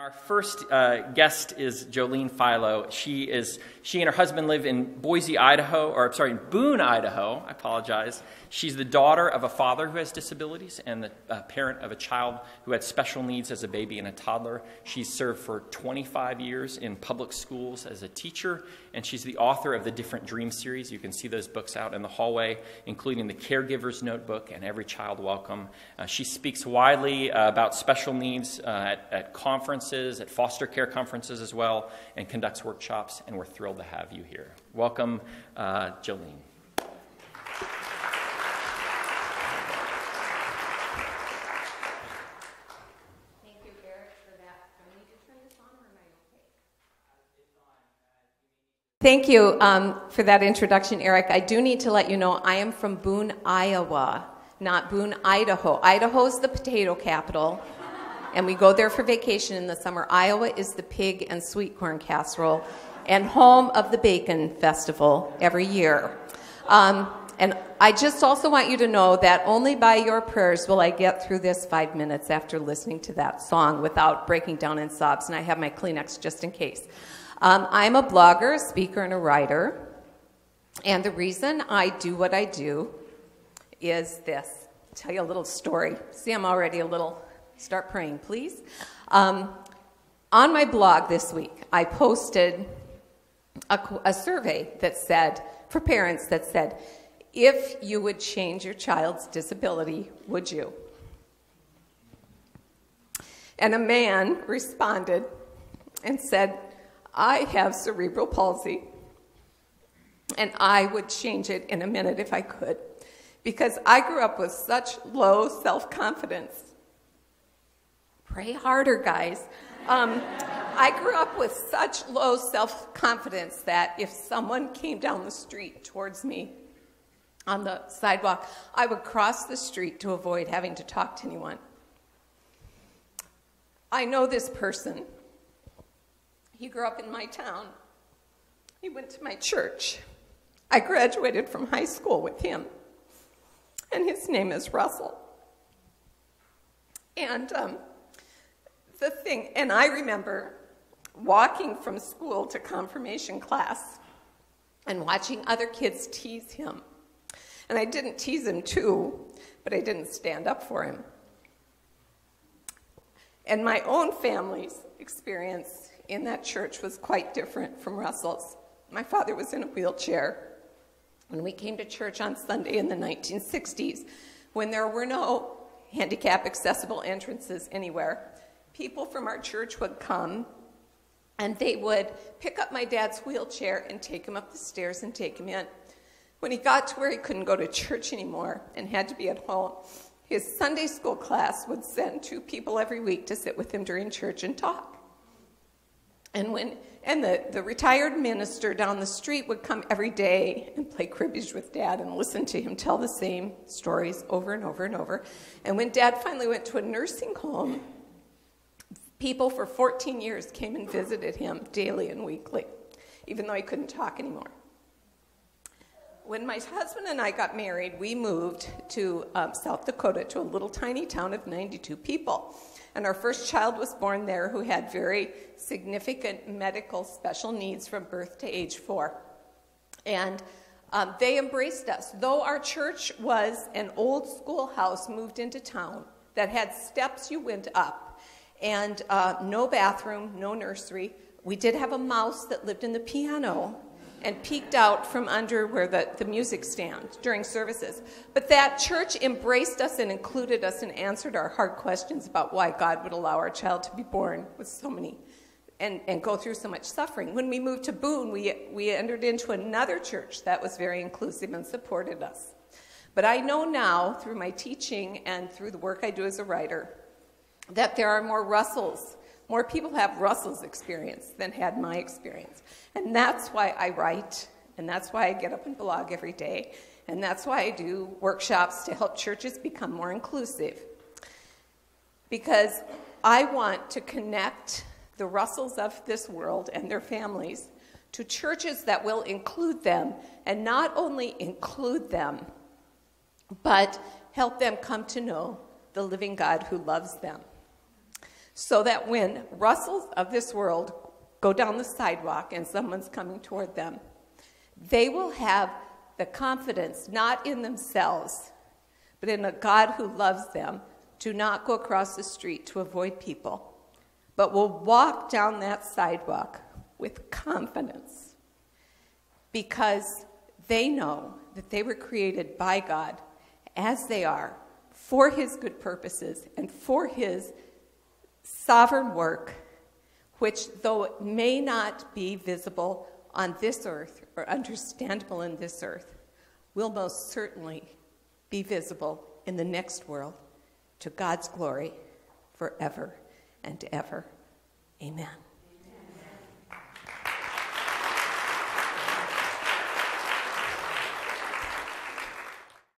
our first guest is Jolene Philo. She and her husband live in Boone, Idaho. I apologize. She's the daughter of a father who has disabilities and the parent of a child who had special needs as a baby and a toddler. She's served for 25 years in public schools as a teacher, and she's the author of the Different Dreams series. You can see those books out in the hallway, including the Caregiver's Notebook and Every Child Welcome. She speaks widely about special needs at conferences, at foster care conferences as well, and conducts workshops, and we're thrilled to have you here. Welcome, Jolene. Thank you for that introduction, Eric. I do need to let you know I am from Boone, Iowa, not Boone, Idaho. Idaho's the potato capital, and we go there for vacation in the summer. Iowa is the pig and sweet corn casserole and home of the Bacon Festival every year. And I just also want you to know that only by your prayers will I get through this 5 minutes after listening to that song without breaking down in sobs, and I have my Kleenex just in case. I'm a blogger, a speaker, and a writer, and the reason I do what I do is this. I'll tell you a little story. See, I'm already a little, start praying, please. On my blog this week, I posted a survey that said, for parents, that said, if you would change your child's disability, would you? And a man responded and said, I have cerebral palsy, and I would change it in a minute if I could, because I grew up with such low self-confidence. Pray harder, guys. I grew up with such low self-confidence that if someone came down the street towards me on the sidewalk, I would cross the street to avoid having to talk to anyone. I know this person. He grew up in my town. He went to my church. I graduated from high school with him, and his name is Russell. And I remember walking from school to confirmation class and watching other kids tease him. And I didn't tease him too, but I didn't stand up for him. And my own family's experience in that church was quite different from Russell's. My father was in a wheelchair when we came to church on Sunday in the 1960s, when there were no handicap accessible entrances anywhere. People from our church would come, and they would pick up my dad's wheelchair and take him up the stairs and take him in. When he got to where he couldn't go to church anymore and had to be at home, his Sunday school class would send 2 people every week to sit with him during church and talk. And the retired minister down the street would come every day and play cribbage with Dad and listen to him tell the same stories over and over and over. And when Dad finally went to a nursing home, people for 14 years came and visited him daily and weekly, even though he couldn't talk anymore. When my husband and I got married, we moved to South Dakota, to a little tiny town of 92 people. And our first child was born there, who had very significant medical special needs from birth to age 4. And they embraced us. Though our church was an old schoolhouse moved into town that had steps you went up, and no bathroom, no nursery, we did have a mouse that lived in the piano and peeked out from under where the music stand during services. But that church embraced us and included us and answered our hard questions about why God would allow our child to be born with so many and go through so much suffering. When we moved to Boone, we entered into another church that was very inclusive and supported us. But I know now, through my teaching and through the work I do as a writer, that there are more Russells. More people have Russell's experience than had my experience. And that's why I write, and that's why I get up and blog every day, and that's why I do workshops to help churches become more inclusive. Because I want to connect the Russells of this world and their families to churches that will include them, and not only include them, but help them come to know the living God who loves them. so that when Russells of this world go down the sidewalk and someone's coming toward them, they will have the confidence, not in themselves, but in a God who loves them, to not go across the street to avoid people, but will walk down that sidewalk with confidence, because they know that they were created by God as they are, for his good purposes and for his sovereign work, which, though it may not be visible on this earth or understandable in this earth, will most certainly be visible in the next world, to God's glory forever and ever. Amen.